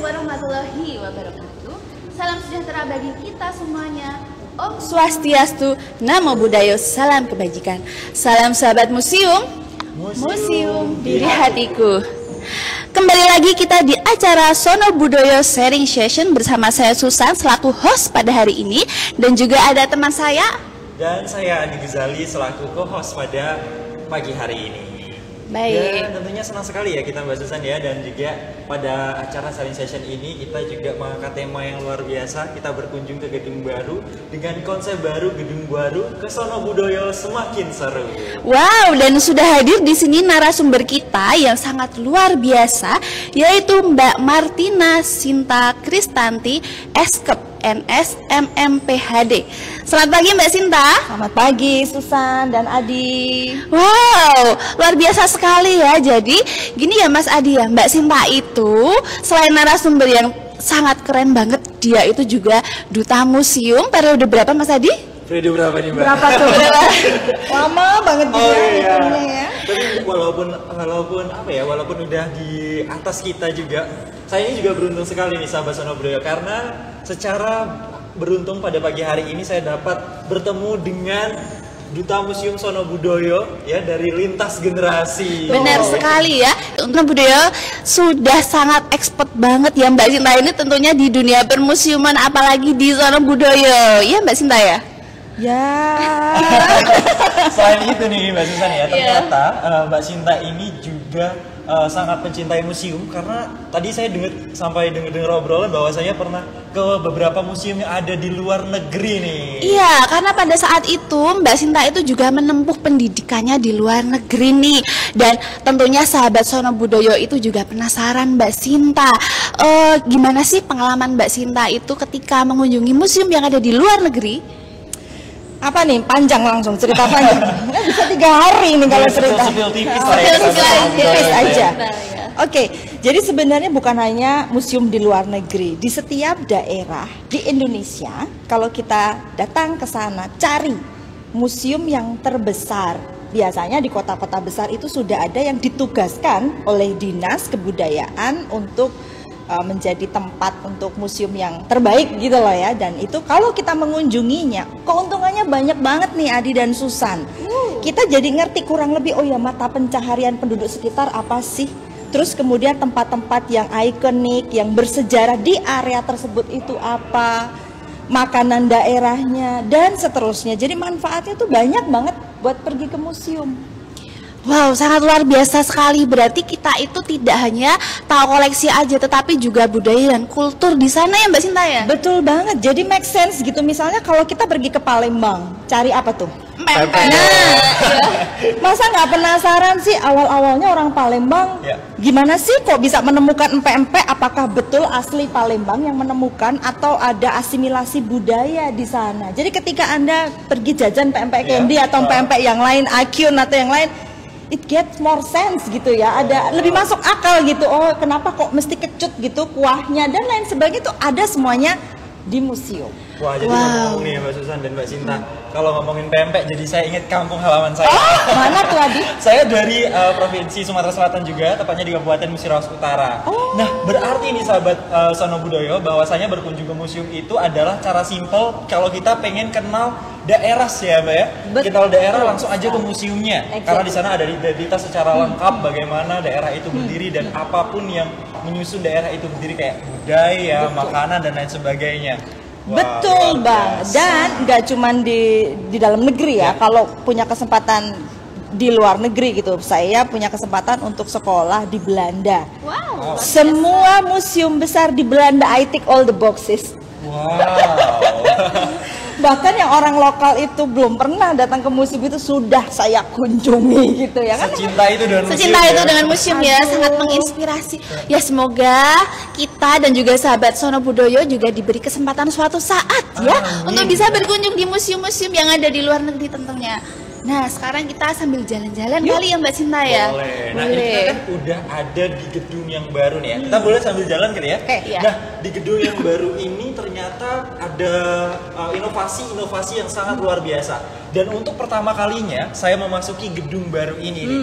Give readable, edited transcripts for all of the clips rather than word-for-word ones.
warahmatullahi wabarakatuh. Salam sejahtera bagi kita semuanya. Om Swastiastu, Namo Buddhaya, salam kebajikan. Salam sahabat museum, museum diri hatiku. Kembali lagi kita di acara Sono Budoyo Sharing Session bersama saya Susan selaku host pada hari ini. Dan juga ada teman saya. Dan saya Adi Ghazali selaku co-host pada pagi hari ini. Baik. Dan tentunya senang sekali ya kita Mbak Susan ya. Dan juga pada acara Sharing Session ini kita juga mengangkat tema yang luar biasa. Kita berkunjung ke gedung baru dengan konsep baru, gedung baru, ke Sono Budoyo semakin seru. Wow, dan sudah hadir di sini narasumber kita yang sangat luar biasa, yaitu Mbak Martina Sinta Kristanti, Eskep NS MMPHD. Selamat pagi Mbak Sinta. Selamat pagi Susan dan Adi. Wow, luar biasa sekali ya. Jadi gini ya Mas Adi ya, Mbak Sinta itu selain narasumber yang sangat keren banget, dia itu juga duta museum periode berapa Mas Adi? Periode berapa nih Mbak? Berapa tuh? Lama banget juga iya. ya. Tapi walaupun apa ya, walaupun udah di atas kita juga, saya ini juga beruntung sekali nih sahabat Sono Budoyo, karena secara beruntung pada pagi hari ini saya dapat bertemu dengan Duta Museum Sono Budoyo ya dari lintas generasi. Benar sekali ya. Untuk Budoyo sudah sangat expert banget ya Mbak Sinta ini tentunya di dunia permusiuman, apalagi di Sono Budoyo. Iya Mbak Sinta ya? Ya. Selain itu nih Mbak Susan ya, ternyata Mbak Sinta ini juga sangat mencintai museum, karena tadi saya sampai dengar obrolan bahwa saya pernah ke beberapa museum yang ada di luar negeri nih. Iya, karena pada saat itu Mbak Sinta itu juga menempuh pendidikannya di luar negeri nih. Dan tentunya sahabat Sono Budoyo itu juga penasaran Mbak Sinta, gimana sih pengalaman Mbak Sinta itu ketika mengunjungi museum yang ada di luar negeri? Apa nih, panjang langsung cerita panjang. Bisa 3 hari nih kalau cerita. Sepil tipis aja. Oke, jadi sebenarnya bukan hanya museum di luar negeri. Di setiap daerah di Indonesia, kalau kita datang ke sana cari museum yang terbesar, biasanya di kota-kota besar itu sudah ada yang ditugaskan oleh Dinas Kebudayaan untuk menjadi tempat untuk museum yang terbaik gitu loh ya. Dan itu kalau kita mengunjunginya, keuntungannya banyak banget nih Adi dan Susan. Kita jadi ngerti kurang lebih, oh ya mata pencaharian penduduk sekitar apa sih, terus kemudian tempat-tempat yang ikonik, yang bersejarah di area tersebut itu apa, makanan daerahnya dan seterusnya. Jadi manfaatnya tuh banyak banget buat pergi ke museum. Wow, sangat luar biasa sekali. Berarti kita itu tidak hanya tahu koleksi aja, tetapi juga budaya dan kultur di sana ya Mbak Sinta ya? Betul banget, jadi make sense gitu. Misalnya kalau kita pergi ke Palembang, cari apa tuh? Pempek. Masa nggak penasaran sih awal-awalnya orang Palembang gimana sih kok bisa menemukan empek-empek? Apakah betul asli Palembang yang menemukan atau ada asimilasi budaya di sana? Jadi ketika Anda pergi jajan empek candy atau empek yang lain, Akyun atau yang lain, it gets more sense gitu ya, ada lebih masuk akal gitu. Oh kenapa kok mesti kecut gitu kuahnya dan lain sebagainya, itu ada semuanya di museum. Wah, jadi ngomong nih Mbak Susan dan Mbak Sinta, kalau ngomongin pempek jadi saya ingat kampung halaman saya. Oh, mana tuh Adi? Saya dari Provinsi Sumatera Selatan juga, tepatnya di Kabupaten Musirawas Utara. Nah, berarti ini sahabat Sono Budoyo, bahwasanya berkunjung ke museum itu adalah cara simpel kalau kita pengen kenal daerah sih ya Mbak ya. Kenal daerah langsung aja ke museumnya. Karena di sana ada identitas secara lengkap bagaimana daerah itu berdiri dan apapun yang menyusun daerah itu berdiri, kayak budaya, makanan dan lain sebagainya. Wah, betul Bang, dan nggak cuman di dalam negeri ya. Kalau punya kesempatan di luar negeri gitu, saya punya kesempatan untuk sekolah di Belanda. Wow. Semua museum besar di Belanda, I tick all the boxes. Wow. Bahkan yang orang lokal itu belum pernah datang ke museum itu sudah saya kunjungi gitu ya kan. Secinta itu dengan museum. Secinta itu dengan museum ya, sangat menginspirasi. Ya semoga kita dan juga sahabat Sono Budoyo juga diberi kesempatan suatu saat ya untuk bisa berkunjung di museum-museum yang ada di luar negeri tentunya. Nah, sekarang kita sambil jalan-jalan kali ya Mbak Sinta ya? Boleh. Nah, ini kita kan udah ada di gedung yang baru nih ya. Kita boleh sambil jalan kali ya? Iya. Nah, di gedung yang baru ini ternyata ada inovasi-inovasi yang sangat luar biasa. Dan untuk pertama kalinya saya memasuki gedung baru ini nih.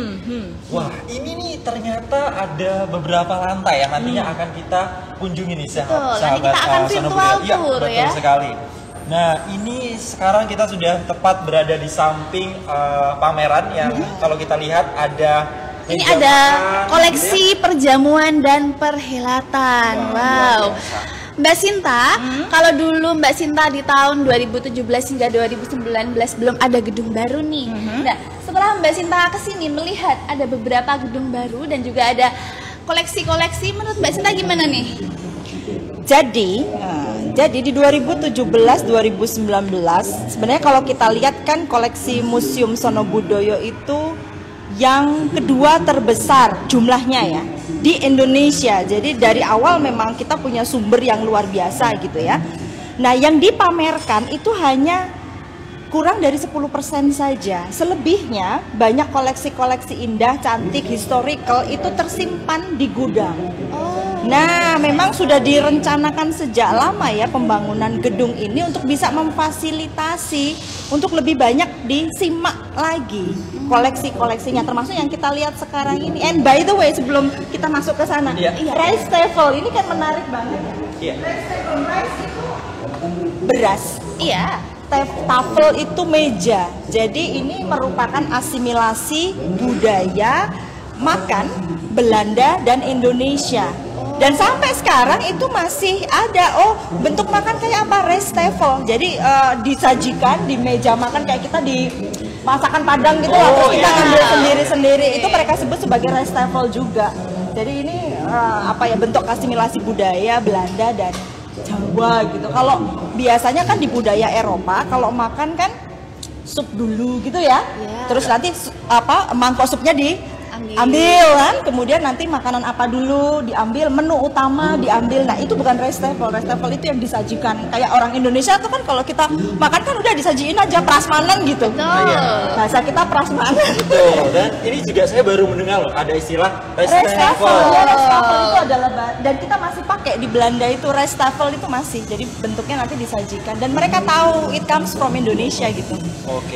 Wah, ini nih ternyata ada beberapa lantai yang nantinya akan kita kunjungi nih sahabat. Nanti kita akan virtual tour ya. Betul sekali. Nah, ini sekarang kita sudah tepat berada di samping pameran yang kalau kita lihat ada ini ada koleksi perjamuan dan perhelatan. Wow. Mbak Sinta, kalau dulu Mbak Sinta di tahun 2017 hingga 2019 belum ada gedung baru nih. Nah, setelah Mbak Sinta kesini melihat ada beberapa gedung baru dan juga ada koleksi-koleksi, menurut Mbak Sinta gimana nih? Jadi di 2017-2019 sebenarnya kalau kita lihat kan koleksi Museum Sono Budoyo itu yang kedua terbesar jumlahnya ya di Indonesia. Jadi dari awal memang kita punya sumber yang luar biasa gitu ya. Nah, yang dipamerkan itu hanya kurang dari 10% saja. Selebihnya banyak koleksi-koleksi indah, cantik, historical itu tersimpan di gudang. Nah, memang sudah direncanakan sejak lama ya pembangunan gedung ini untuk bisa memfasilitasi untuk lebih banyak disimak lagi koleksi-koleksinya, termasuk yang kita lihat sekarang ini. And by the way, sebelum kita masuk ke sana, rice table ini kan menarik banget ya. Rice table, rice itu beras. Iya. Tafel itu meja. Jadi ini merupakan asimilasi budaya makan Belanda dan Indonesia. Dan sampai sekarang itu masih ada. Bentuk makan kayak apa? Rice table. Jadi disajikan di meja makan kayak kita di masakan Padang gitu lah. Terus kita ngambil sendiri-sendiri. Itu mereka sebut sebagai rice table juga. Jadi ini bentuk asimilasi budaya Belanda dan Jawa gitu. Kalau biasanya kan di budaya Eropa kalau makan kan sup dulu gitu ya. Terus nanti mangkok supnya diambil kan, kemudian nanti makanan apa dulu diambil, menu utama diambil. Nah, itu bukan rice table. Rice table itu yang disajikan kayak orang Indonesia tuh kan kalau kita makan kan udah disajiin aja prasmanan gitu. Bahasa kita prasmanan. Betul. Dan ini juga saya baru mendengar loh ada istilah rice table. Rice table itu adalah dan kita masih pakai di Belanda itu rice table itu masih. Jadi bentuknya nanti disajikan dan mereka tahu it comes from Indonesia gitu.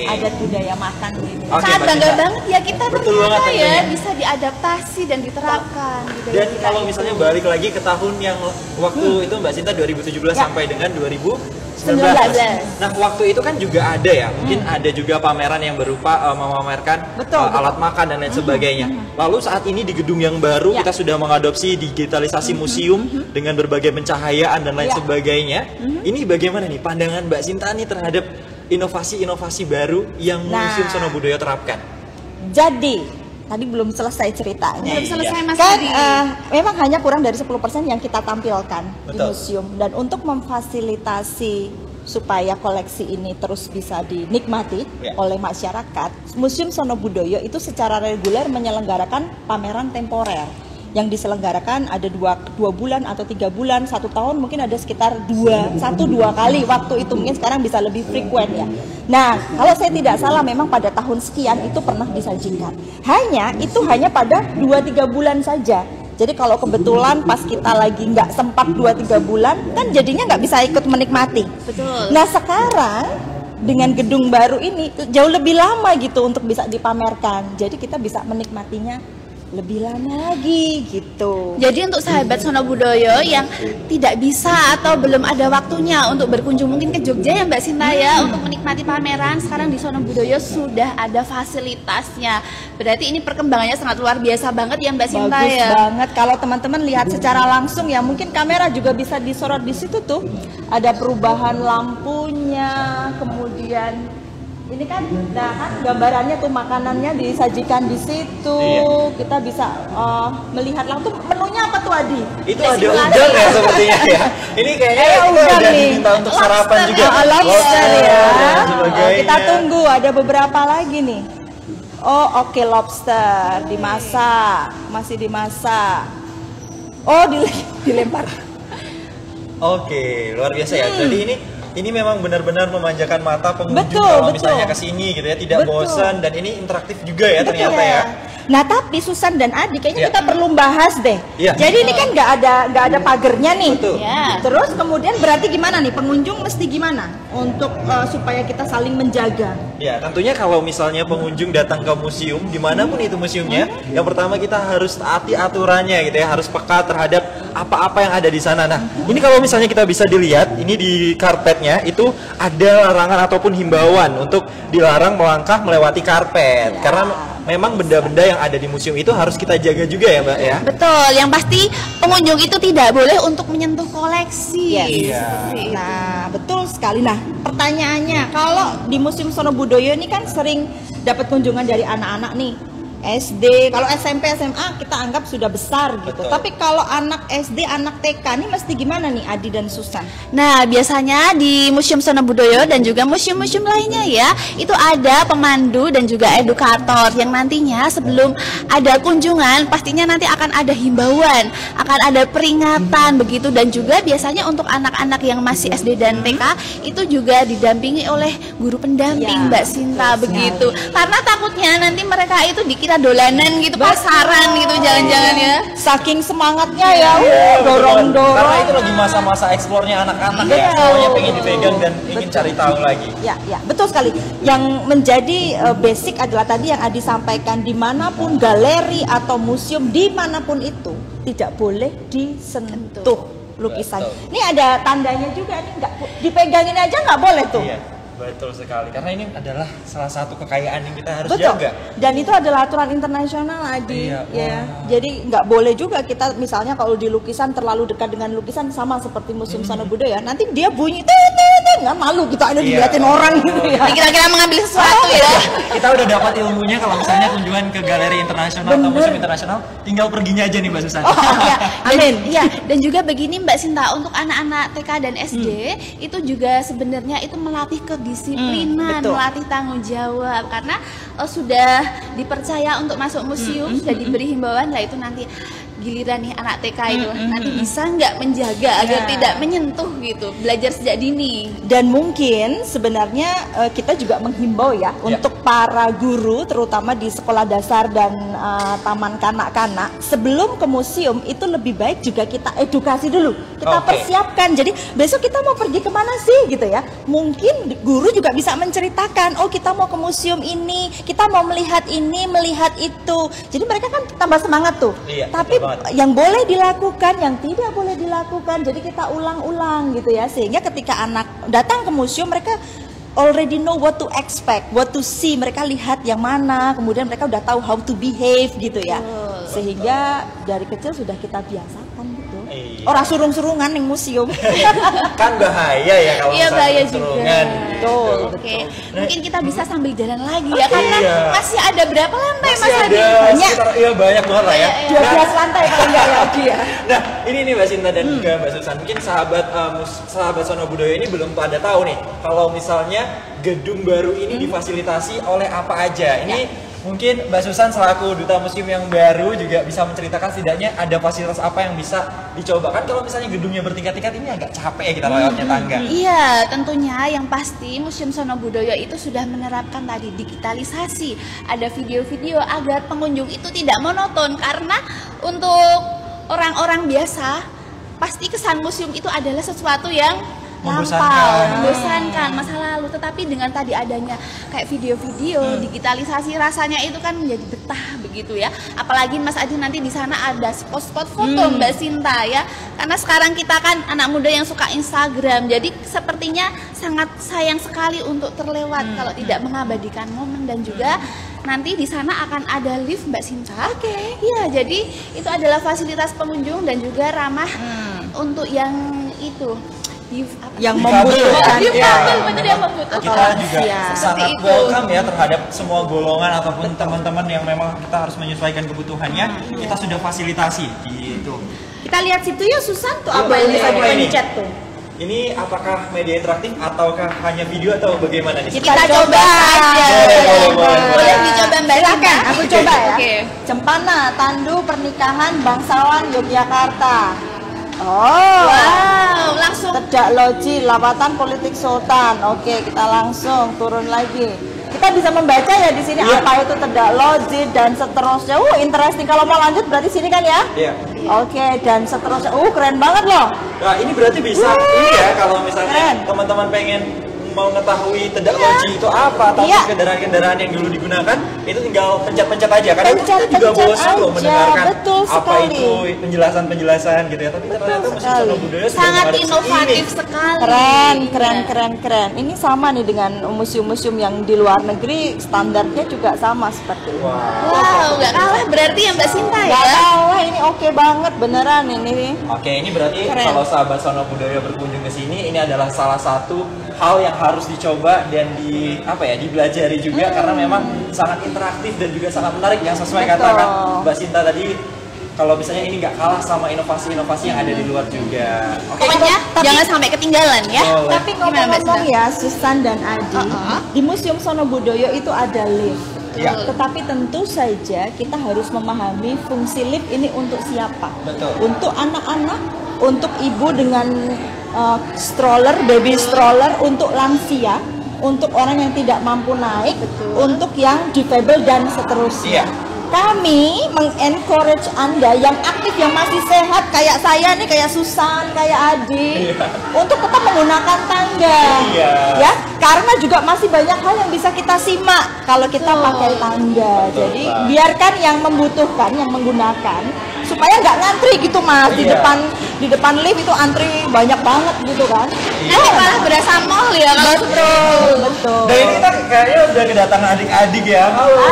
Adat budaya makan gitu. Sangat bangga banget ya kita ternyata ya ya. bisa diadaptasi dan diterapkan gitu. Dan kalau misalnya balik lagi ke tahun yang waktu itu Mbak Sinta 2017 sampai dengan 2019. Nah, waktu itu kan juga ada ya, mungkin ada juga pameran yang berupa memamerkan alat makan dan lain sebagainya. Lalu saat ini di gedung yang baru kita sudah mengadopsi digitalisasi museum dengan berbagai pencahayaan dan lain sebagainya. Ini bagaimana nih pandangan Mbak Sinta nih terhadap inovasi-inovasi baru yang Museum Sono Budoyo terapkan? Jadi tadi belum selesai ceritanya. Belum selesai Mas kan memang hanya kurang dari 10% yang kita tampilkan di museum. Dan untuk memfasilitasi supaya koleksi ini terus bisa dinikmati oleh masyarakat, Museum Sono Budoyo itu secara reguler menyelenggarakan pameran temporer yang diselenggarakan ada 2 bulan atau 3 bulan, 1 tahun mungkin ada sekitar 1-2 kali waktu itu, mungkin sekarang bisa lebih frequent ya. Nah, kalau saya tidak salah memang pada tahun sekian itu pernah disajikan. Hanya pada 2-3 bulan saja. Jadi kalau kebetulan pas kita lagi nggak sempat 2-3 bulan, kan jadinya nggak bisa ikut menikmati. Betul. Nah sekarang dengan gedung baru ini jauh lebih lama gitu untuk bisa dipamerkan. Jadi kita bisa menikmatinya lebih lama lagi gitu. Jadi untuk sahabat Sono Budoyo yang tidak bisa atau belum ada waktunya untuk berkunjung mungkin ke Jogja ya Mbak Sinta ya untuk menikmati pameran, sekarang di Sono Budoyo sudah ada fasilitasnya. Berarti ini perkembangannya sangat luar biasa banget ya Mbak Sinta. Bagus banget kalau teman-teman lihat secara langsung ya, mungkin kamera juga bisa disorot di situ tuh. Ada perubahan lampunya, kemudian ini kan, gambarannya tuh makanannya disajikan di situ. Kita bisa melihat langsung menunya apa tuh Adi? Itu ada udang ya sepertinya ya. Ini kayaknya udang udah nih. diminta untuk sarapan juga. Lobster ya. Kita tunggu ada beberapa lagi nih. Oke, lobster dimasak, masih dimasak. Dilempar. Oke, luar biasa ya. Jadi ini ini memang benar-benar memanjakan mata pengunjung Betul, kalau misalnya betul. ke sini gitu ya, tidak Betul. bosan dan ini interaktif juga ya Betul. ternyata ya. Nah tapi Susan dan Adi kayaknya Iya. kita perlu bahas deh. Iya. Jadi ini kan nggak ada pagernya nih. Betul. Ya. Terus kemudian berarti gimana nih pengunjung mesti gimana untuk supaya kita saling menjaga? Ya, tentunya kalau misalnya pengunjung datang ke museum, dimanapun itu museumnya, yang pertama kita harus taati aturannya gitu ya, harus peka terhadap apa-apa yang ada di sana. Nah, ini kalau misalnya kita bisa dilihat, ini di karpetnya itu ada larangan ataupun himbauan untuk dilarang melangkah melewati karpet, karena memang benda-benda yang ada di museum itu harus kita jaga juga ya Mbak ya. Betul, yang pasti pengunjung itu tidak boleh untuk menyentuh koleksi. Yes. Iya. Seperti itu. Nah betul sekali. Nah pertanyaannya kalau di Museum Sono Budoyo ini kan sering dapat kunjungan dari anak-anak nih. SD, kalau SMP, SMA kita anggap sudah besar gitu. Betul. Tapi kalau anak SD, anak TK ini mesti gimana nih Adi dan Susan? Nah, biasanya di Museum Sono Budoyo dan juga museum-museum lainnya ya, itu ada pemandu dan juga edukator yang nantinya sebelum ada kunjungan pastinya nanti akan ada himbauan, akan ada peringatan begitu, dan juga biasanya untuk anak-anak yang masih SD dan TK itu juga didampingi oleh guru pendamping Ya, Mbak Sinta betul begitu. sekali. Karena takutnya nanti mereka itu dikira dolanan gitu, pasaran gitu jangan-jangan ya. Saking semangatnya ya, Karena dorong-dorong. itu lagi masa-masa eksplornya anak-anak ya, Betul. semuanya pengen dipegang dan ingin cari tahu lagi. Ya, betul sekali. Yang menjadi basic adalah tadi yang Adi sampaikan, dimanapun galeri atau museum dimanapun itu tidak boleh disentuh lukisan. Betul. Ini ada tandanya juga nih, nggak dipegangin aja nggak boleh tuh. Iya, betul sekali. Karena ini adalah salah satu kekayaan yang kita harus Betul. jaga. Dan itu adalah aturan internasional Adi. Iya, Ya. wah. Jadi nggak boleh juga kita misalnya kalau di lukisan terlalu dekat dengan lukisan, sama seperti Museum Sono Budoyo, nanti dia bunyi nggak malu kita ada Iya. diliatin orang gitu ya. Kira-kira mengambil sesuatu ya. Kita udah dapat ilmunya kalau misalnya kunjungan ke galeri internasional atau Bener. museum internasional, tinggal perginya aja nih Mbak Susan. Ya, Amin. Iya, dan juga begini Mbak Sinta, untuk anak-anak TK dan SD itu juga sebenarnya itu melatih kedisiplinan, betul. melatih tanggung jawab, karena sudah dipercaya untuk masuk museum, sudah diberi himbauan lah, itu nanti giliran nih anak TK itu nanti bisa nggak menjaga agar Ya. tidak menyentuh gitu, belajar sejak dini. Dan mungkin sebenarnya kita juga menghimbau ya untuk para guru terutama di sekolah dasar dan taman kanak-kanak, sebelum ke museum itu lebih baik juga kita edukasi dulu, kita Oke. persiapkan. Jadi besok kita mau pergi kemana sih gitu ya, mungkin guru juga bisa menceritakan, oh kita mau ke museum ini, kita mau melihat ini, melihat itu, jadi mereka kan tambah semangat tuh. Iya, Tapi betul banget. yang boleh dilakukan, yang tidak boleh dilakukan, jadi kita ulang-ulang gitu ya, sehingga ketika anak datang ke museum mereka already know what to expect, what to see, mereka lihat yang mana, kemudian mereka udah tahu how to behave gitu ya, sehingga dari kecil sudah kita biasakan gitu. Iya. Orang surung-surungan yang museum. Kan bahaya ya kalau Iya, misalnya bahaya juga. serungan. Betul. Oke, mungkin kita bisa sambil jalan lagi ya, karena Iya. masih ada berapa lantai Masih Mas Adi? ada Banyak. sekitar, iya banyak banget lah ya. 12 lantai kalau nggak ya Adi ya. Nah, ini nih Mbak Sinta dan juga Mbak Susan, mungkin sahabat Sono Budoyo ini belum pada tahu nih kalau misalnya gedung baru ini difasilitasi oleh apa aja. Ini mungkin Mbak Susan selaku duta museum yang baru juga bisa menceritakan setidaknya ada fasilitas apa yang bisa dicoba. Kan kalau misalnya gedungnya bertingkat-tingkat ini agak capek ya kita lewatnya tangga. Iya, tentunya yang pasti Museum Sono Budoyo itu sudah menerapkan tadi digitalisasi. Ada video-video agar pengunjung itu tidak monoton, karena untuk orang-orang biasa pasti kesan museum itu adalah sesuatu yang Membosankan. membosankan masa lalu. Tetapi dengan tadi adanya kayak video-video, digitalisasi, rasanya itu kan menjadi betah begitu ya. Apalagi Mas Adi nanti di sana ada spot-spot foto Mbak Sinta ya. Karena sekarang kita kan anak muda yang suka Instagram, jadi sepertinya sangat sayang sekali untuk terlewat kalau tidak mengabadikan momen. Dan juga nanti di sana akan ada lift Mbak Sinta. Oke. Iya, jadi itu adalah fasilitas pengunjung dan juga ramah untuk yang itu Yang Difabel. membutuhkan. difabel, Iya. bener yang membutuhkan. Kita juga Seperti sangat itu. welcome ya terhadap semua golongan ataupun teman-teman yang memang kita harus menyesuaikan kebutuhannya. Kita sudah fasilitasi gitu. Kita lihat situ ya Susan tuh Yuk, apa yang ini bisa apa ini? dipencet tuh. Ini apakah media interaktif ataukah hanya video atau bagaimana nih? Kita coba aja. Boleh. Boleh dicoba Mbak Sinta. Silakan, aku coba ya. Oke. Cempana Tandu Pernikahan Bangsawan Yogyakarta. Oh. Wow, langsung. Tedak Loji, lawatan politik sultan. Oke, kita langsung turun lagi. Kita bisa membaca ya di sini apa itu Tedak Loji dan seterusnya. Interesting. Kalau mau lanjut berarti sini kan ya? Iya. Oke, dan seterusnya. Keren banget loh. Nah, ini berarti bisa ini ya kalau misalnya teman-teman pengen mau mengetahui Tedak Loji itu apa, tapi kendaraan-kendaraan yang dulu digunakan itu tinggal pencet-pencet aja karena kita juga bosan loh mendengarkan apa itu penjelasan-penjelasan gitu ya. Tapi ternyata Museum Sono Budoyo sangat inovatif sekali. Keren. Ini sama nih dengan museum-museum yang di luar negeri, standarnya juga sama seperti ini. Wow, nggak kalah berarti ya Mbak Sinta ya? Nggak kalah, ini oke banget beneran ini. Oke, ini berarti kalau sahabat Sono Budoyo berkunjung ke sini, ini adalah salah satu hal yang harus dicoba dan dipelajari juga karena memang sangat interaktif dan juga sangat menarik yang sesuai katakan Mbak Sinta tadi. Kalau misalnya ini nggak kalah sama inovasi-inovasi yang ada di luar juga. Pokoknya jangan sampai ketinggalan ya. Tapi ngomong-ngomong ya Susan dan Adi, di Museum Sono Budoyo itu ada lift. Tetapi tentu saja kita harus memahami fungsi lift ini untuk siapa. Untuk anak-anak, untuk ibu dengan stroller, baby stroller, untuk lansia, untuk orang yang tidak mampu naik, untuk yang difabel dan seterusnya. Kami mengencourage Anda yang aktif, yang masih sehat kayak saya nih, kayak Susan, kayak Adi, untuk tetap menggunakan tangga. Ya, karena juga masih banyak hal yang bisa kita simak kalau kita pakai tangga. Jadi biarkan yang membutuhkan, yang menggunakan, supaya nggak ngantri gitu Mas. Di depan lift itu antri banyak banget gitu kan. Nanti malah berasa mall ya kalau Betul. Dan ini kita kayaknya udah kedatangan adik-adik ya. Halo.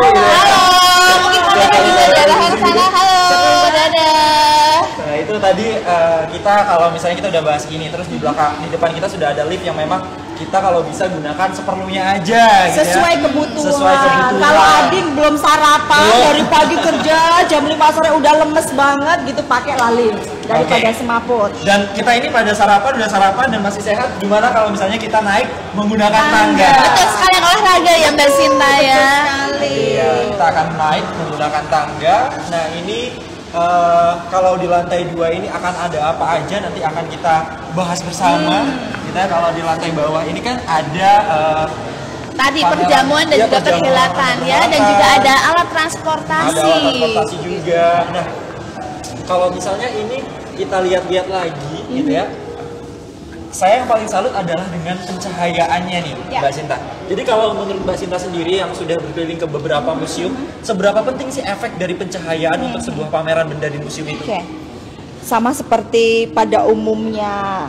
Mungkin kalian bisa jalan sana. Halo, dadah. Nah itu tadi kita kalau misalnya kita udah bahas gini, terus di depan kita sudah ada lift yang memang kita kalau bisa gunakan seperlunya aja gitu sesuai kebutuhan. Kalau Adin belum sarapan dari pagi kerja jam 5 sore udah lemes banget gitu, pakai lift daripada semaput. Dan kita ini udah sarapan dan masih sehat. Gimana kalau misalnya kita naik menggunakan tangga? Betul sekali, olahraga ya Mbak Sinta ya. Iya, kita akan naik menggunakan tangga. Nah ini kalau di lantai 2 ini akan ada apa aja nanti akan kita bahas bersama. Kita kalau di lantai bawah ini kan ada tadi perjamuan dan juga perhelatan ya, dan juga ada alat transportasi. Ada alat transportasi juga. Nah, kalau misalnya ini kita lihat-lihat lagi gitu ya. Saya yang paling salut adalah dengan pencahayaannya nih, Mbak Sinta. Jadi kalau menurut Mbak Sinta sendiri yang sudah berkeliling ke beberapa museum, seberapa penting sih efek dari pencahayaan untuk sebuah pameran benda di museum itu? Sama seperti pada umumnya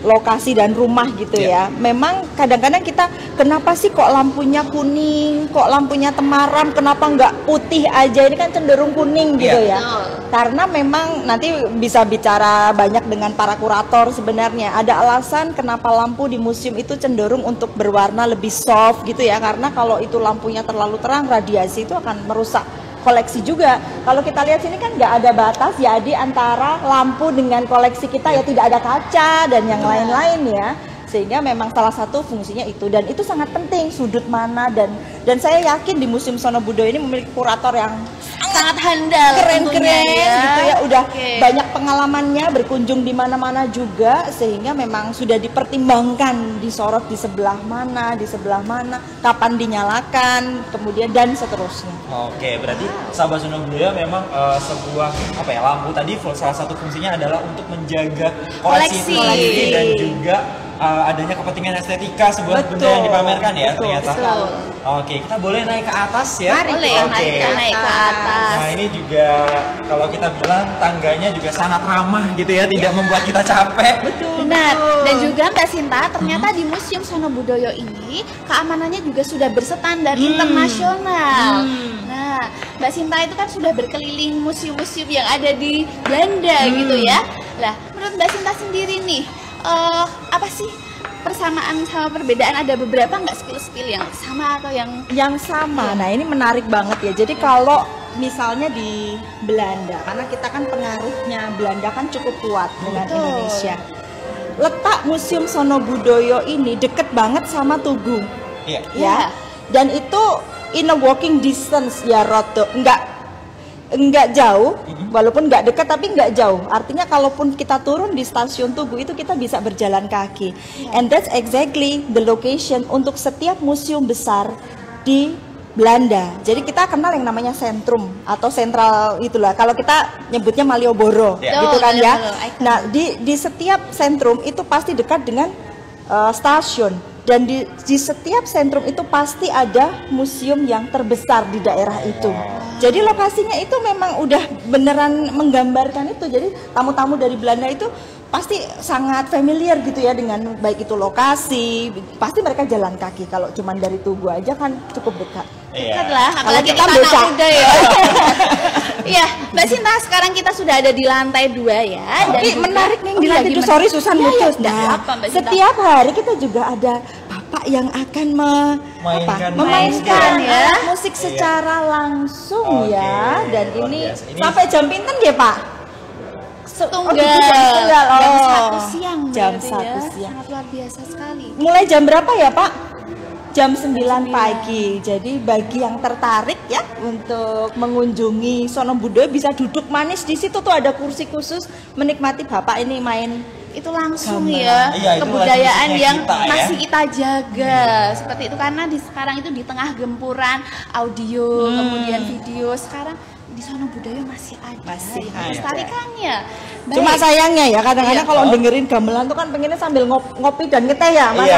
lokasi dan rumah gitu ya. Memang kadang-kadang kita, kenapa sih kok lampunya kuning, kok lampunya temaram, kenapa nggak putih aja? Ini kan cenderung kuning gitu ya. Karena memang nanti bisa bicara banyak dengan para kurator sebenarnya. Ada alasan kenapa lampu di museum itu cenderung untuk berwarna lebih soft gitu ya. Karena kalau itu lampunya terlalu terang, radiasi itu akan merusak koleksi juga. Kalau kita lihat sini kan nggak ada batas ya di antara lampu dengan koleksi kita ya, tidak ada kaca dan yang lain-lain ya. Sehingga memang salah satu fungsinya itu, dan itu sangat penting sudut mana, dan saya yakin di Museum Sono Budoyo ini memiliki kurator yang sangat handal, keren-keren gitu ya, udah banyak pengalamannya, berkunjung di mana-mana juga, sehingga memang sudah dipertimbangkan disorot di sebelah mana, kapan dinyalakan, kemudian dan seterusnya. Oke, berarti sahabat Sono Budoyo memang sebuah lampu tadi salah satu fungsinya adalah untuk menjaga koleksi itu dan juga adanya kepentingan estetika sebuah benda yang dipamerkan ya ternyata. Oke, kita boleh naik ke atas ya. Boleh naik ke atas. Nah ini juga kalau kita bilang tangganya juga sangat ramah gitu ya, tidak membuat kita capek. Benar. Dan juga Mbak Sinta, ternyata di Museum Sono Budoyo ini keamanannya juga sudah berstandar internasional. Nah, Mbak Sinta itu kan sudah berkeliling museum-museum yang ada di Belanda gitu ya. Lah, menurut Mbak Sinta sendiri nih, apa sih persamaan sama perbedaan? Ada beberapa nggak skill-skill yang sama atau yang sama? Nah ini menarik banget ya. Jadi kalau misalnya di Belanda, karena kita kan pengaruhnya Belanda kan cukup kuat dengan Indonesia. Letak Museum Sono Budoyo ini deket banget sama Tugu, ya. Dan itu in a walking distance ya, Roto. Enggak, nggak jauh, walaupun nggak dekat tapi nggak jauh. Artinya kalaupun kita turun di stasiun Tugu itu kita bisa berjalan kaki. And that's exactly the location untuk setiap museum besar di Belanda. Jadi kita kenal yang namanya sentrum atau sentral itulah. Kalau kita nyebutnya Malioboro, gitu kan ya. Nah, di setiap sentrum itu pasti dekat dengan stasiun. Dan di setiap sentrum itu pasti ada museum yang terbesar di daerah itu. Jadi lokasinya itu memang udah beneran menggambarkan itu. Jadi tamu-tamu dari Belanda itu pasti sangat familiar gitu ya dengan baik itu lokasi. Pasti mereka jalan kaki. Kalau cuma dari Tugu aja kan cukup dekat. Dekat lah, apalagi kita anak muda ya. Iya, Mbak Sinta, sekarang kita sudah ada di lantai 2 ya. Tapi menarik nih di lantai 2. Sorry Susan muncul. Nah, setiap hari kita juga ada bapak yang akan memainkan ya musik secara langsung ya. Dan ini sampai jam pinten ya Pak? Tunggal. Jam 1 siang. Sangat luar biasa sekali. Mulai jam berapa ya Pak? Jam 9 pagi. Jadi bagi yang tertarik ya untuk mengunjungi Sono Budoyo bisa duduk manis di situ tuh ada kursi khusus menikmati bapak ini main itu langsung ya, kebudayaan yang masih kita jaga seperti itu karena sekarang itu di tengah gempuran audio kemudian video, sekarang di Sono Budoyo masih ada melestarikannya. Cuma sayangnya ya kadang-kadang kalau dengerin gamelan tuh kan pengennya sambil ngopi dan ngeteh ya Mas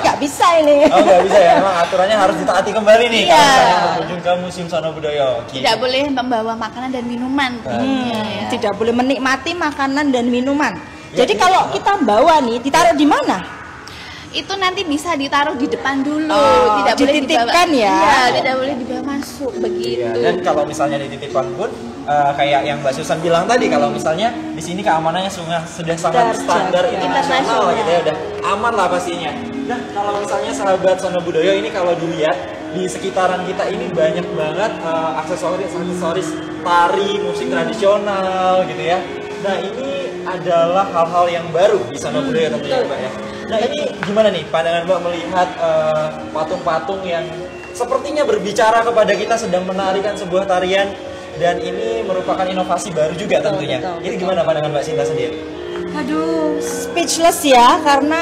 nggak bisa ini. Oh nggak bisa ya, memang aturannya harus ditaati kembali nih kalau misalnya berkunjung ke Museum Sono Budoyo. Tidak boleh membawa makanan dan minuman. Tidak boleh menikmati makanan dan minuman. Jadi kalau kita bawa nih ditaruh di mana? Itu nanti bisa ditaruh di depan dulu, tidak boleh dititipkan dibawa, ya. Tidak boleh dibawa masuk begitu. Dan kalau misalnya dititipkan pun kayak yang Mbak Susan bilang tadi, kalau misalnya di sini keamanannya sudah sangat standar internasional gitu ya, udah aman lah pastinya. Nah kalau misalnya sahabat Sono Budoyo ini kalau dilihat di sekitaran kita ini banyak banget aksesoris tari musik tradisional gitu ya. Nah ini adalah hal-hal yang baru di Sono Budoyo tentunya Mbak ya. Nah ini gimana nih pandangan Mbak melihat patung-patung yang sepertinya berbicara kepada kita sedang menarikan sebuah tarian dan ini merupakan inovasi baru juga tentunya. Ini gimana pandangan Mbak Sinta sendiri? Aduh, speechless ya karena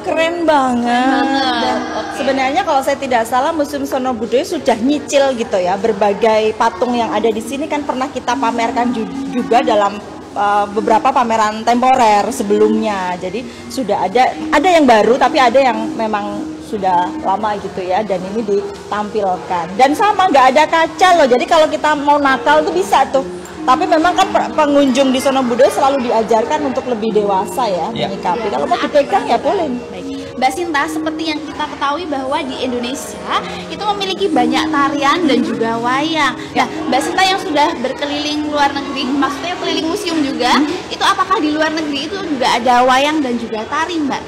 keren banget. Sebenarnya kalau saya tidak salah Museum Sono Budoyo sudah nyicil gitu ya berbagai patung yang ada di sini kan pernah kita pamerkan juga dalam beberapa pameran temporer sebelumnya. Jadi sudah ada yang baru tapi ada yang memang sudah lama gitu ya dan ini ditampilkan. Dan sama nggak ada kaca loh. Jadi kalau kita mau nakal tuh bisa tuh. Tapi memang kan pengunjung di Sono Budoyo selalu diajarkan untuk lebih dewasa ya menyikapi. Kalau mau dipegang ya boleh. Mbak Sinta, seperti yang kita ketahui bahwa di Indonesia itu memiliki banyak tarian dan juga wayang. Nah, Mbak Sinta yang sudah berkeliling luar negeri, maksudnya keliling museum juga, itu apakah di luar negeri itu juga ada wayang dan juga tari, Mbak?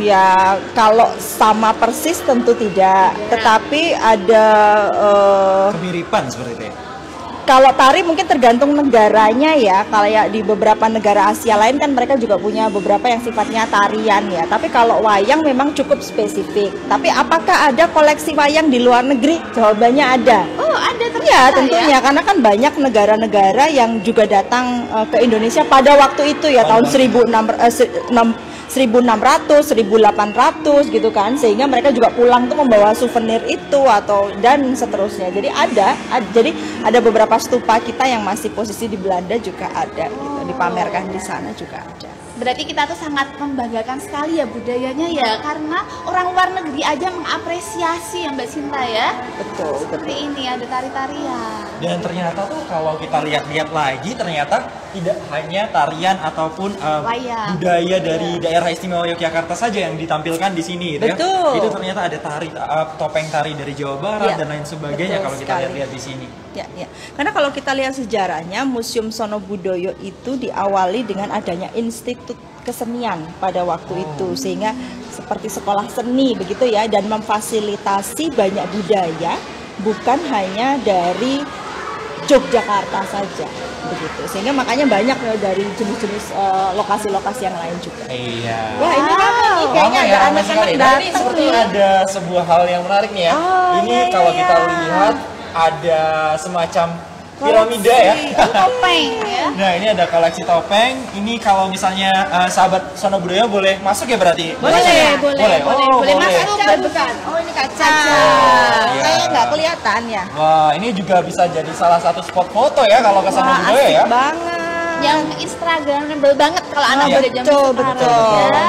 Ya kalau sama persis tentu tidak, tetapi ada kemiripan seperti itu ya. Kalau tari mungkin tergantung negaranya ya. Kayak di beberapa negara Asia lain kan mereka juga punya beberapa yang sifatnya tarian ya. Tapi kalau wayang memang cukup spesifik. Tapi apakah ada koleksi wayang di luar negeri? Jawabannya ada. Oh, ada ternyata ya tentunya karena kan banyak negara-negara yang juga datang ke Indonesia pada waktu itu ya tahun 1600, 1800 gitu kan, sehingga mereka juga pulang tuh membawa souvenir itu atau dan seterusnya. Jadi ada beberapa stupa kita yang masih posisi di Belanda juga ada gitu, dipamerkan di sana juga ada. Berarti kita tuh sangat membanggakan sekali ya budayanya ya, karena orang luar negeri aja mengapresiasi ya Mbak Sinta ya. Betul. Seperti ini ada tari-tarian. Dan ternyata tuh kalau kita lihat-lihat lagi ternyata tidak hanya tarian ataupun budaya dari daerah istimewa Yogyakarta saja yang ditampilkan di sini gitu ya. Itu ternyata ada tari topeng tari dari Jawa Barat dan lain sebagainya kalau kita lihat-lihat di sini. Ya. Karena kalau kita lihat sejarahnya Museum Sono Budoyo itu diawali dengan adanya institut kesenian pada waktu itu, sehingga seperti sekolah seni begitu ya, dan memfasilitasi banyak budaya bukan hanya dari Yogyakarta saja begitu, sehingga makanya banyak dari jenis-jenis lokasi-lokasi yang lain juga. Iya. Wah ini kayaknya ada anak-anak datang. Ini seperti ada sebuah hal yang menarik nih ya. Ini kalau kita lihat ada semacam piramida ya. Topeng ya. Nah, ini ada koleksi topeng. Ini kalau misalnya sahabat Sono Budoyo boleh masuk ya berarti? Boleh. Boleh. Masuk. Bukan. Oh, ini kaca. Iya. Kayaknya nggak kelihatan ya. Wah, ini juga bisa jadi salah satu spot foto ya kalau ke Sono Wah, Budoyo asik ya. banget. Yang Instagramable banget kalau anak Iya. muda zaman sekarang Betul. ya.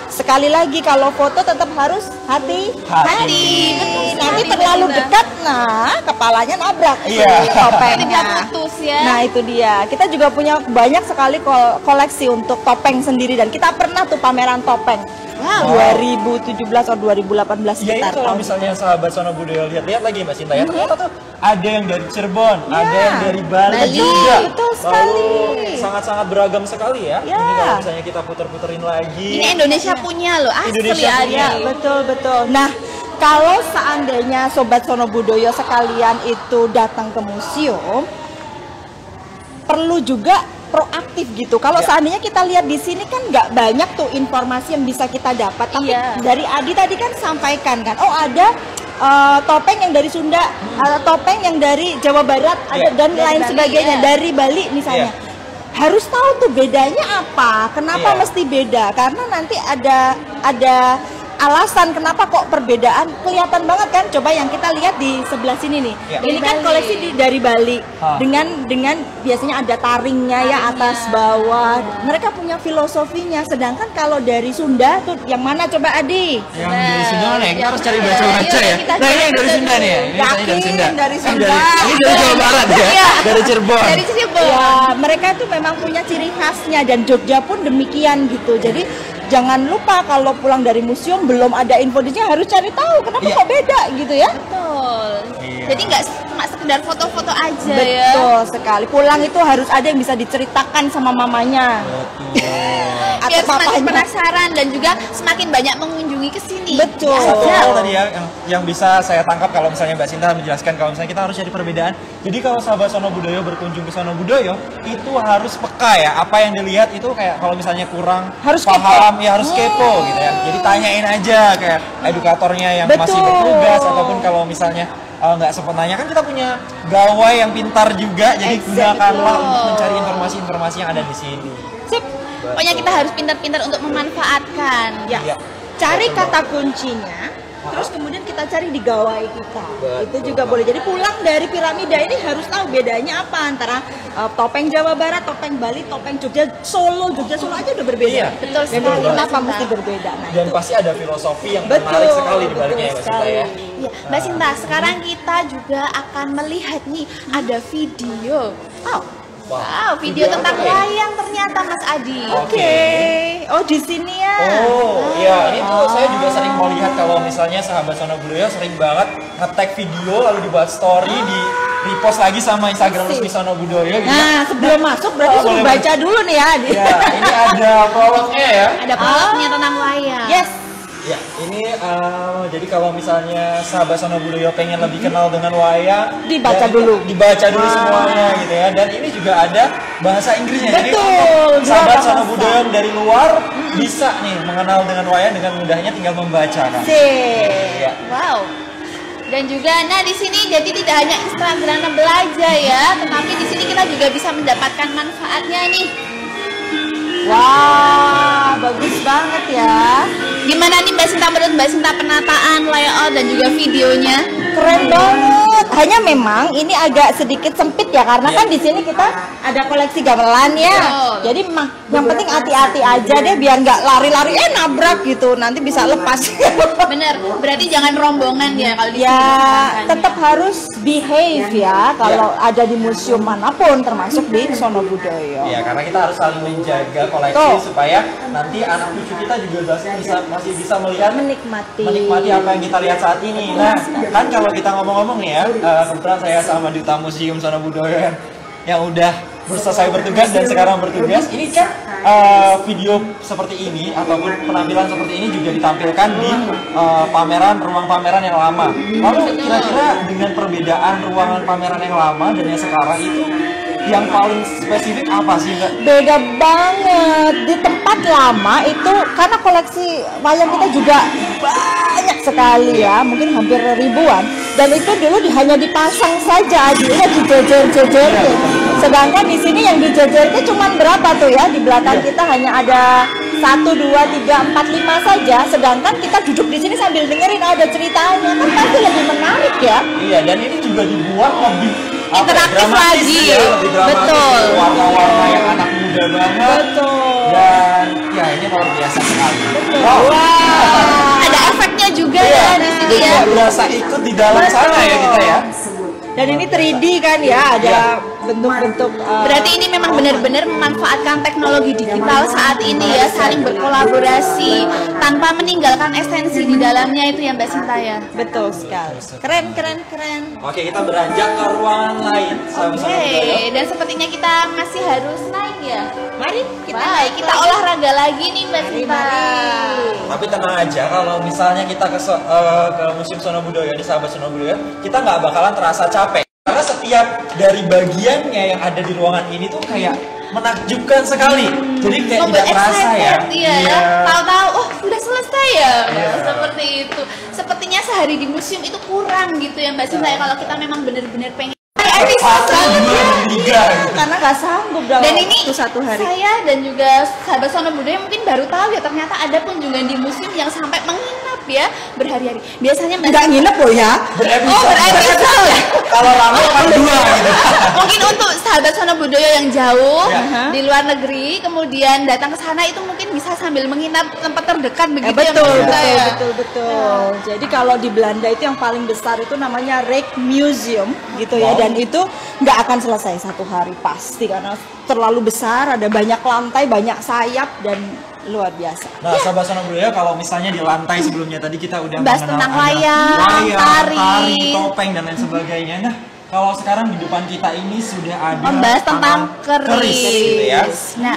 Sekali lagi kalau foto tetap harus hati-hati. Nanti terlalu dekat, nah kepalanya nabrak Iya. si topengnya. Tidak putus ya. Nah itu dia. Kita juga punya banyak sekali koleksi untuk topeng sendiri dan kita pernah tuh pameran topeng. Wow. 2017 atau 2018 Iya, itu sekitar kalau tahun. misalnya sahabat Sono Budoyo lihat-lihat lagi Mbak Sinta ya, ternyata tuh ada yang dari Cirebon, ada yang dari Bali, Bali, juga. betul sekali. Lalu sangat-sangat beragam sekali ya. Ya. Ini kalau misalnya kita puter-puterin lagi. Ini Indonesia punya loh, asli Indonesia ada. punya. Betul. Nah, kalau seandainya Sobat Sono Budoyo sekalian itu datang ke museum, perlu juga proaktif gitu. Kalau Ya. seandainya kita lihat di sini kan nggak banyak tuh informasi yang bisa kita dapat. Tapi Iya. dari Adi tadi kan sampaikan kan, oh ada topeng yang dari Sunda, ada topeng yang dari Jawa Barat, ada Iya. dan Dari lain Bali, sebagainya, ya. dari Bali misalnya. Iya. Harus tahu tuh bedanya apa, kenapa Iya. mesti beda? Karena nanti ada alasan kenapa kok perbedaan kelihatan banget kan. Coba yang kita lihat di sebelah sini nih. Ya. Ini Dari kan Bali. koleksi dari Bali. Ah. Dengan biasanya ada taringnya ya, atas bawah. Mereka punya filosofinya. Sedangkan kalau dari Sunda tuh yang mana coba Adi? Yang dari Sunda mana ya? Kita Yang harus cari mana? baca-baca Yuk, ya. kita Nah, ini yang dari cari. Sunda nih ya. Ini misalnya dari Yakin Sunda. dari Sunda. Ini dari Jawa Barat ya. Iya. Dari Cirebon. Dari Cirebon. Ya, mereka tuh memang punya ciri khasnya dan Jogja pun demikian gitu. Jadi jangan lupa kalau pulang dari museum belum ada info di sini harus cari tahu kenapa Iya. kok beda gitu ya. Betul. Iya. Jadi nggak cuma sekedar foto-foto aja ya. Betul sekali. Pulang itu harus ada yang bisa diceritakan sama mamanya Betul. atau Biar semakin papanya. penasaran dan juga semakin banyak mengunjungi ke sini. Betul. Satu Ya. hal tadi ya yang bisa saya tangkap kalau misalnya Mbak Sinta menjelaskan kalau misalnya kita harus cari perbedaan. Jadi kalau sahabat Sono Budoyo berkunjung ke Sono Budoyo itu harus peka ya, apa yang dilihat itu kayak kalau misalnya kurang Harus paham ya harus kepo gitu ya. Jadi tanyain aja kayak edukatornya yang masih Betul. bertugas ataupun kalau misalnya nggak sempat nanya kan kita punya gawai yang pintar juga. Jadi Exactly. gunakanlah untuk mencari informasi-informasi yang ada di sini. Sip. Pokoknya kita harus pintar-pintar untuk memanfaatkan. Ya. Iya. Cari kata kuncinya. Terus kemudian kita cari di gawai kita. Itu juga boleh. Jadi pulang dari piramida ini harus tahu bedanya apa antara topeng Jawa Barat, topeng Bali, topeng Jogja Solo aja udah berbeda. Iya. Betul Dan sekali, kenapa Mbak mesti Sinta. berbeda? Nah, Dan itu. pasti ada filosofi yang Betul, menarik sekali di baliknya ya betul Mbak Sinta ya. sekali. Iya, Mbak Sinta, sekarang kita juga akan melihat nih ada video. Oh, Wow, video tentang apa ya? wayang ternyata Mas Adi. oke. Oh, di sini ya. Oh iya, ini tuh saya juga sering mau lihat kalau misalnya sahabat Sono Budoyo sering banget nge-tag video lalu dibuat story, di repost lagi sama Instagram resmi Sono Budoyo gitu. Nah, sebelum masuk berarti Oh, suruh boleh, baca dulu nih ya. Ya, ini ada prolognya ya. Ada prolognya tentang wayang. Yes. Ya, ini jadi kalau misalnya sahabat Sono Budoyo pengen lebih kenal dengan wayang, Dibaca dan dulu. dibaca dulu semuanya gitu ya. Dan ini juga ada bahasa Inggrisnya. Jadi Betul, untuk sahabat bahasa. Sono Budoyo dari luar bisa nih mengenal dengan wayang dengan mudahnya tinggal membaca kan. Sip. Ya. Wow. Dan juga, nah di sini jadi tidak hanya Instagramable aja ya, tetapi di sini kita juga bisa mendapatkan manfaatnya nih. Wah, bagus banget ya. Gimana nih Mbak Sinta, menurut Mbak Sinta penataan, layout dan juga videonya? Keren banget. Hanya memang ini agak sedikit sempit ya karena kan di sini kita ada koleksi gamelan ya. Betul. Jadi yang penting hati-hati aja deh biar nggak lari-lari nabrak gitu. Nanti bisa lepas. Bener, berarti jangan rombongan ya kalau di sini Ya, menggunakannya. tetap harus behave ya kalau ada di museum manapun termasuk di Sono Budoyo. Ya, karena kita harus saling menjaga koleksi Tuh. supaya nanti anak cucu kita juga masih bisa melihat Menikmati apa yang kita lihat saat ini. Nah, kan kalau kita ngomong-ngomong nih ya, kebetulan saya sama Duta Museum Sono Budoyo yang udah selesai bertugas dan sekarang bertugas. Ini kan video seperti ini ataupun penampilan seperti ini juga ditampilkan di ruang pameran yang lama. Lalu kira-kira dengan perbedaan ruangan pameran yang lama dan yang sekarang itu yang paling spesifik apa sih Mbak? Beda banget. Di tempat lama itu karena koleksi wayang kita juga banyak sekali ya, mungkin hampir ribuan. Dan itu dulu hanya dipasang saja, lihat dijejer-jejerin. Sedangkan di sini yang dijejernya cuma berapa tuh ya? Di belakang kita hanya ada 1, 2, 3, 4, 5 saja. Sedangkan kita duduk di sini sambil dengerin ada ceritanya, kan pasti lebih menarik ya. Iya, dan ini juga dibuat lebih interaktif dramatis lagi. ya, lebih dramatis, Betul. warna-warna yang anak muda banget. Betul. Dan ya ini luar biasa sekali. Wow. Ada efeknya juga ya di sini Jadi ya. nggak berasa ikut di dalam sana ya kita ya. Dan ini 3D kan ya, ada bentuk-bentuk. Berarti ini memang benar-benar memanfaatkan teknologi digital saat ini ya, saling berkolaborasi tanpa meninggalkan esensi di dalamnya itu ya Mbak Sinta ya. Betul sekali. Keren, keren, keren. Oke, kita beranjak ke ruangan lain. Sama-sama budaya. Dan sepertinya kita masih harus naik ya. Mari kita Wah, naik kita lagi. olahraga lagi nih Mbak Sinta. Mari. Tapi tenang aja, kalau misalnya kita ke Museum Sono Budoyo, di Sahabat Sono Budoyo, kita nggak bakalan terasa capek. Karena setiap dari bagiannya yang ada di ruangan ini tuh kayak menakjubkan sekali. Jadi kayak Membuat tidak terasa ya. excited, iya ya. Tahu-tahu, oh sudah selesai ya. Seperti itu. Sepertinya sehari di museum itu kurang gitu ya Mbak Sinta ya, kalau kita memang benar-benar pengen episode Tiga gitu. Karena nggak sanggup dalam Dan ini waktu satu hari. saya dan juga sahabat Sono Budaya mungkin baru tahu ya, ternyata ada kunjungan di museum yang sampai menginap ya berhari-hari. Biasanya Mbak Nggak nginep loh ya. berepisode. Kalau lama kan dua gitu. Mungkin untuk sahabat Sono Budaya yang jauh Ya. di luar negeri kemudian datang ke sana itu mungkin bisa sambil menginap tempat terdekat begitu ya Betul, Mbak Sinta betul, ya. betul, betul. Jadi kalau di Belanda itu yang paling besar itu namanya Rijksmuseum gitu ya, Wow. dan itu nggak akan selesai satu hari pasti karena terlalu besar, ada banyak lantai, banyak sayap dan luar biasa. Nah, sahabat Sono Budaya, kalau misalnya di lantai sebelumnya tadi kita udah Bahas mengenal tentang ada layar, tari. topeng dan lain sebagainya. Nah, kalau sekarang di depan kita ini sudah ada Membahas tentang tangan keris. gitu ya. Nah,